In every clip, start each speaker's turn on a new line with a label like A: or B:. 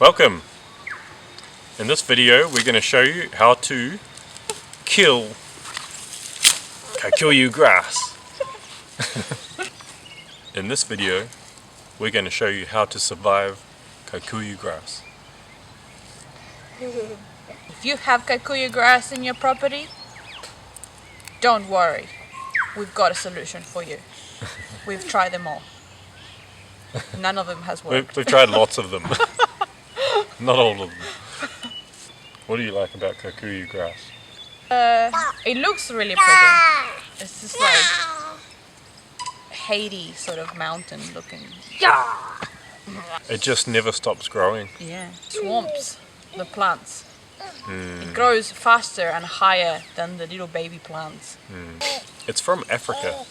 A: Welcome! In this video we're going to show you how to kill Kikuyu grass. In this video we're going to show you how to survive Kikuyu grass.
B: If you have Kikuyu grass in your property, don't worry, we've got a solution for you. We've tried them all. None of them has worked.
A: We've tried lots of them. Not all of them. What do you like about Kikuyu grass?
B: It looks really pretty. It's just like Haiti sort of mountain looking.
A: It just never stops growing.
B: Yeah. Swamps the plants. It grows faster and higher than the little baby plants.
A: It's from Africa.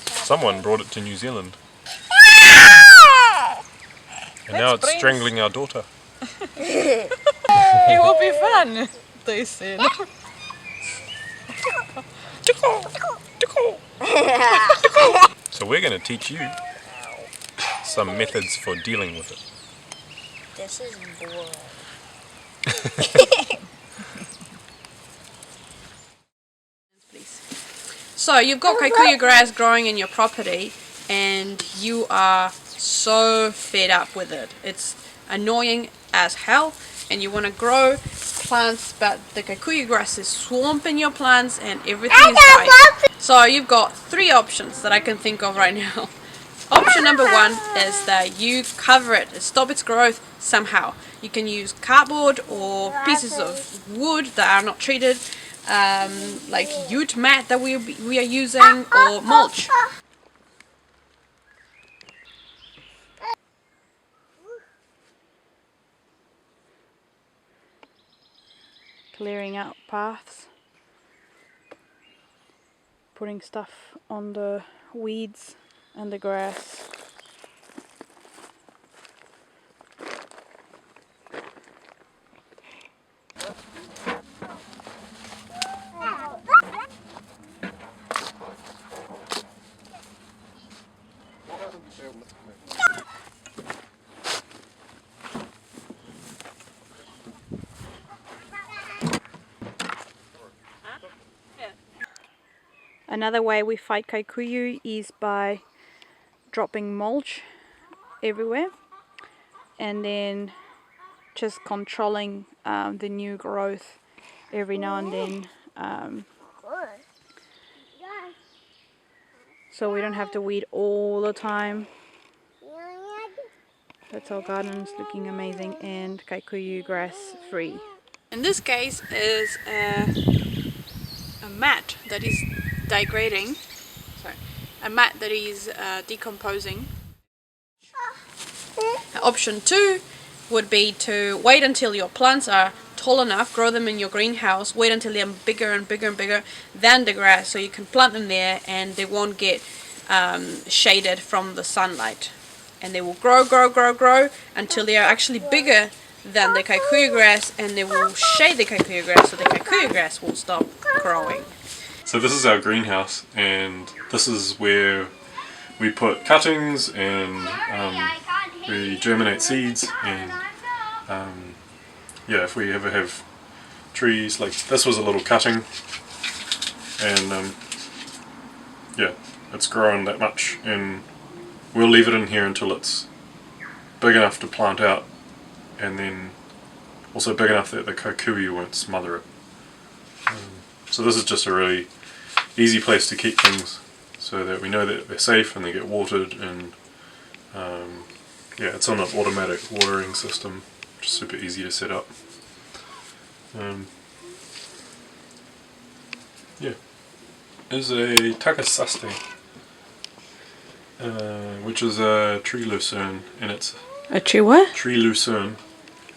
A: Someone brought it to New Zealand. And now it's strangling our daughter.
B: It will be fun, they said.
A: So we're going to teach you some methods for dealing with it.
C: This is boring.
B: So you've got Kikuyu grass growing in your property and you are so fed up with it. It's annoying as hell and you want to grow plants, but the Kikuyu grass is swamping your plants and everything is dying. So you've got three options that I can think of right now. Option number one is that you cover it, stop its growth somehow. You can use cardboard or pieces of wood that are not treated, like jute mat that we are using, or mulch. Clearing out paths, putting stuff on the weeds and the grass. Another way we fight Kikuyu is by dropping mulch everywhere and then just controlling the new growth every now and then, so we don't have to weed all the time. That's our garden is looking amazing and Kikuyu grass free. In this case is a mat that is degrading, a mat that is decomposing. Option 2 would be to wait until your plants are tall enough, grow them in your greenhouse, wait until they're bigger and bigger and bigger than the grass, so you can plant them there and they won't get shaded from the sunlight. And they will grow until they are actually bigger than the Kikuyu grass, and they will shade the Kikuyu grass so the Kikuyu grass will stop growing.
A: So this is our greenhouse, and this is where we put cuttings and we germinate seeds, and yeah, if we ever have trees, like this was a little cutting, and yeah, it's grown that much, and we'll leave it in here until it's big enough to plant out, and then also big enough that the Kikuyu won't smother it. So this is just a really easy place to keep things so that we know that they're safe and they get watered, and yeah, it's on an automatic watering system, just super easy to set up. Yeah, there's a takasaste, which is a tree lucerne, and it's
B: a tree what?
A: Tree lucerne.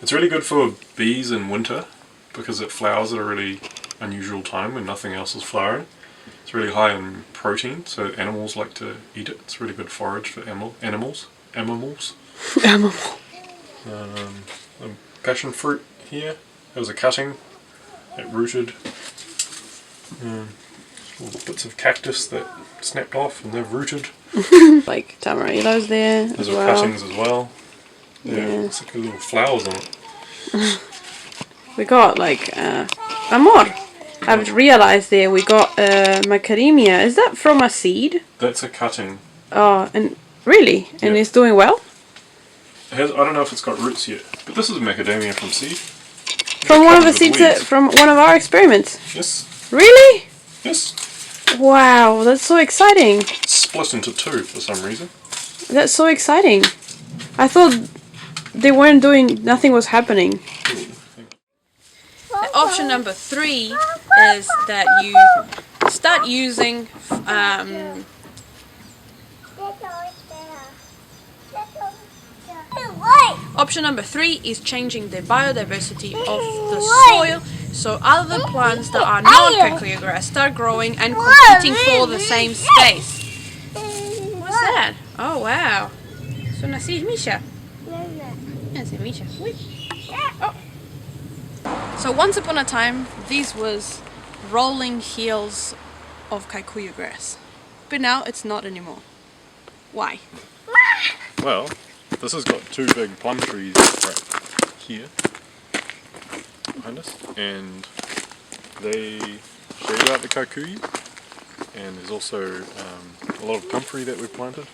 A: It's really good for bees in winter because it flowers at a really unusual time when nothing else is flowering. It's really high in protein, so animals like to eat it. It's really good forage for animals. Passion fruit here. There was a cutting. It rooted. Little bits of cactus that snapped off and they've rooted.
B: Like tamarillos there
A: Those
B: as
A: are
B: well.
A: cuttings as well. It's like little flowers on it.
B: We got like amor. I've realized there we got macadamia. Is that from a seed?
A: That's a cutting.
B: Oh, and really? And
A: Yeah.
B: it's doing well?
A: I don't know if it's got roots yet, but this is macadamia from seed.
B: From one of the
A: Covered with
B: seeds
A: weeds.
B: from one of our experiments.
A: Yes.
B: Really?
A: Yes.
B: Wow, that's so exciting.
A: It's split into two for some reason.
B: That's so exciting. I thought they weren't doing, nothing was happening. Option number 3 is that you start using option number 3 is changing the biodiversity of the soil, so other plants that are not Kikuyu grass start growing and competing for the same space. What's that? Oh wow. So así es Misha. Así Misha. Oh. So once upon a time, these was rolling hills of Kikuyu grass. But now it's not anymore. Why?
A: Well, this has got two big plum trees right here behind us, and they shade out the Kikuyu, and there's also a lot of comfrey that we've planted.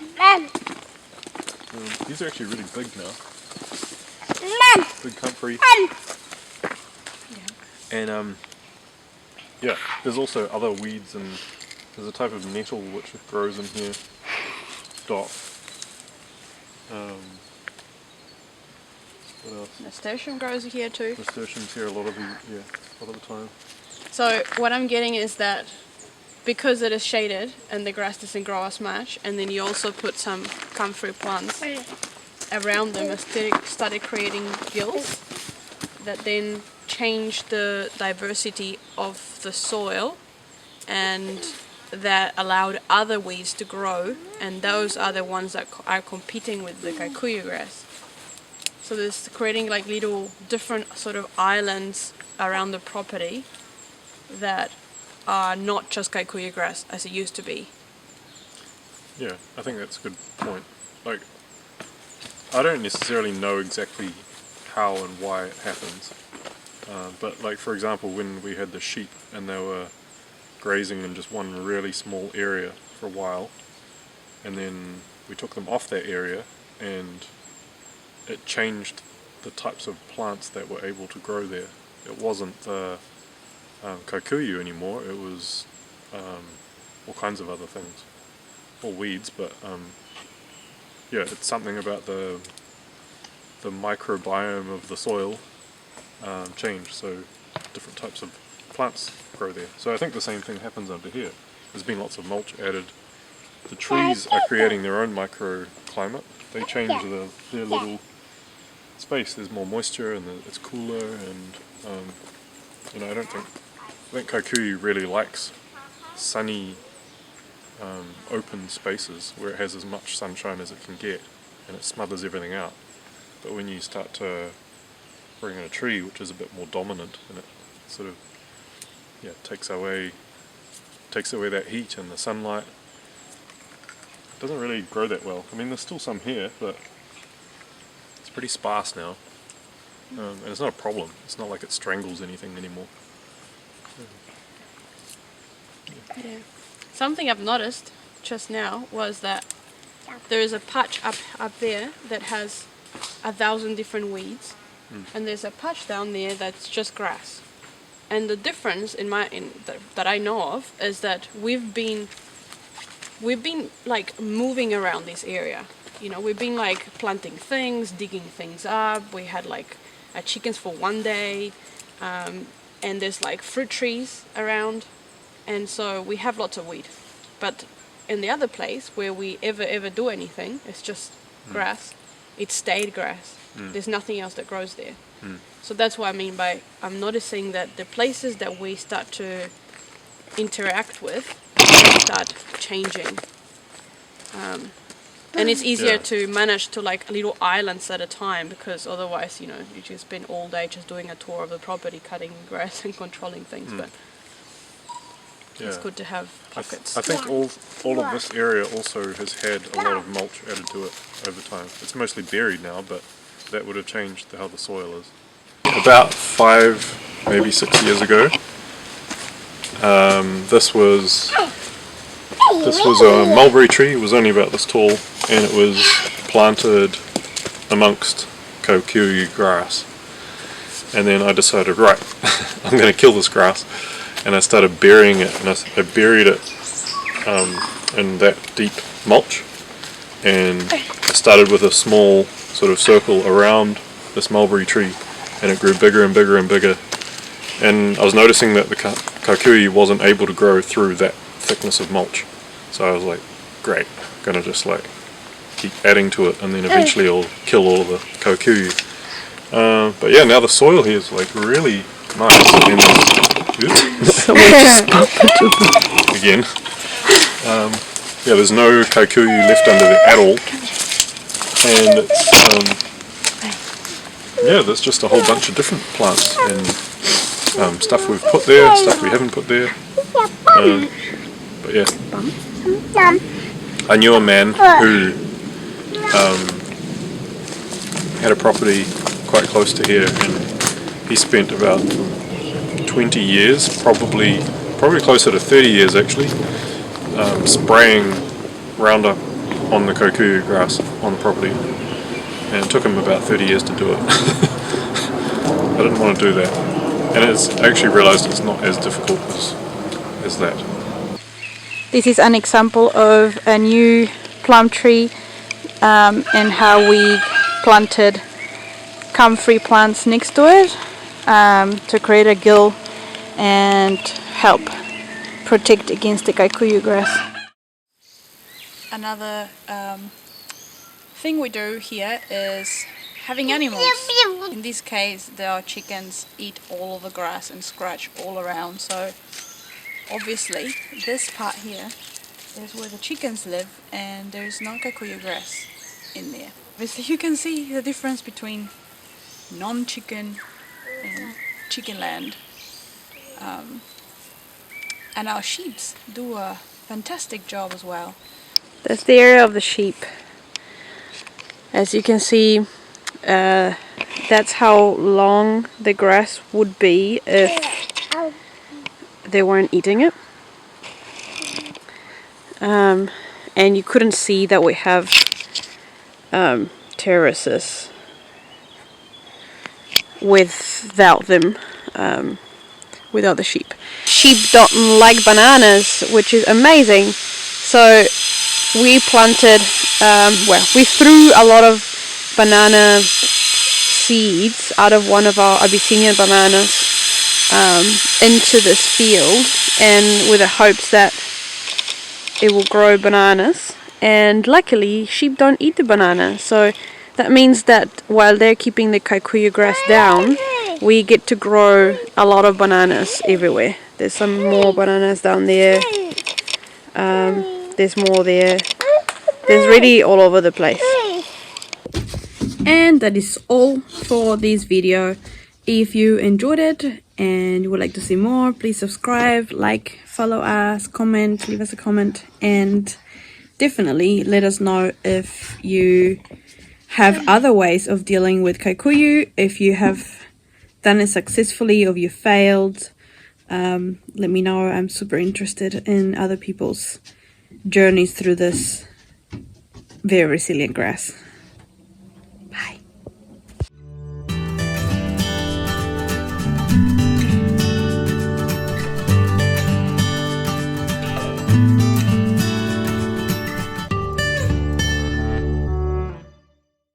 A: These are actually really big now. Big comfrey. And yeah, there's also other weeds, and there's a type of nettle which grows in here. Stop. What else?
B: Nasturtium grows here too.
A: Nasturtiums here a lot of the time.
B: So what I'm getting is that because it is shaded and the grass doesn't grow as much, and then you also put some comfrey plants around them, started creating gills that then change the diversity of the soil, and that allowed other weeds to grow, and those are the ones that are competing with the Kikuyu grass. So there's creating like little different sort of islands around the property that are not just Kikuyu grass as it used to be.
A: Yeah, I think that's a good point. Like, I don't necessarily know exactly how and why it happens, but like for example, when we had the sheep and they were grazing in just one really small area for a while, and then we took them off that area, and it changed the types of plants that were able to grow there. It wasn't the Kikuyu anymore, it was all kinds of other things, all weeds, but yeah, it's something about the microbiome of the soil changed, so different types of plants grow there. So I think the same thing happens under here. There's been lots of mulch added. The trees are creating their own microclimate. They change their little space. There's more moisture and it's cooler, and I think Kikuyu really likes sunny, open spaces where it has as much sunshine as it can get, and it smothers everything out. But when you start to bring in a tree which is a bit more dominant, and it sort of takes away that heat and the sunlight, it doesn't really grow that well. I mean, there's still some here, but it's pretty sparse now, and it's not a problem. It's not like it strangles anything anymore.
B: Yeah. Something I've noticed just now was that there is a patch up there that has 1,000 different weeds, and there's a patch down there that's just grass. And the difference that I know of is that we've been like moving around this area. You know, we've been like planting things, digging things up. We had like chickens for one day, and there's like fruit trees around, and so we have lots of weed. But in the other place where we ever do anything, it's just grass. It stayed grass. There's nothing else that grows there. So that's what I mean by I'm noticing that the places that we start to interact with start changing. And it's easier to manage to like little islands at a time, because otherwise, you just spend all day just doing a tour of the property, cutting grass and controlling things. But it's good to have pockets.
A: I think all of this area also has had a lot of mulch added to it over time. It's mostly buried now, but that would have changed how the soil is. About 5, maybe 6 years ago, this was a mulberry tree. It was only about this tall, and it was planted amongst Kikuyu grass. And then I decided, right, I'm going to kill this grass, and I started burying it, and I buried it in that deep mulch, and I started with a small sort of circle around this mulberry tree, and it grew bigger and bigger and bigger, and I was noticing that the Kikuyu wasn't able to grow through that thickness of mulch, so I was like, great, I'm going to just like keep adding to it, and then eventually I'll kill all of the Kikuyu. But yeah, now the soil here is like really nice, and again, yeah, there's no Kikuyu left under there at all, and it's yeah, there's just a whole bunch of different plants and stuff we've put there, stuff we haven't put there. But yeah, I knew a man who had a property quite close to here, and he spent about 20 years, probably closer to 30 years actually, spraying Roundup on the Kikuyu grass on the property, and it took him about 30 years to do it. I didn't want to do that, and I actually realised it's not as difficult as that.
B: This is an example of a new plum tree and how we planted comfrey plants next to it to create a gill and help protect against the Kikuyu grass. Another thing we do here is having animals. In this case, our chickens eat all of the grass and scratch all around, so obviously this part here is where the chickens live, and there's no Kikuyu grass in there. Obviously you can see the difference between non-chicken and chicken land. And our sheep do a fantastic job as well. That's the area of the sheep. As you can see, that's how long the grass would be if they weren't eating it. And you couldn't see that we have terraces without them, without the sheep. Sheep don't like bananas, which is amazing. So we planted, we threw a lot of banana seeds out of one of our Abyssinian bananas into this field, and with the hopes that it will grow bananas. And luckily sheep don't eat the banana, so that means that while they're keeping the Kikuyu grass down, we get to grow a lot of bananas everywhere. There's some more bananas down there, there's more there, there's really all over the place. And that is all for this video. If you enjoyed it and you would like to see more, please subscribe, like, follow us, comment, leave us a comment, and definitely let us know if you have other ways of dealing with Kikuyu, if you have done it successfully or if you failed. Let me know. I'm super interested in other people's journeys through this very resilient grass.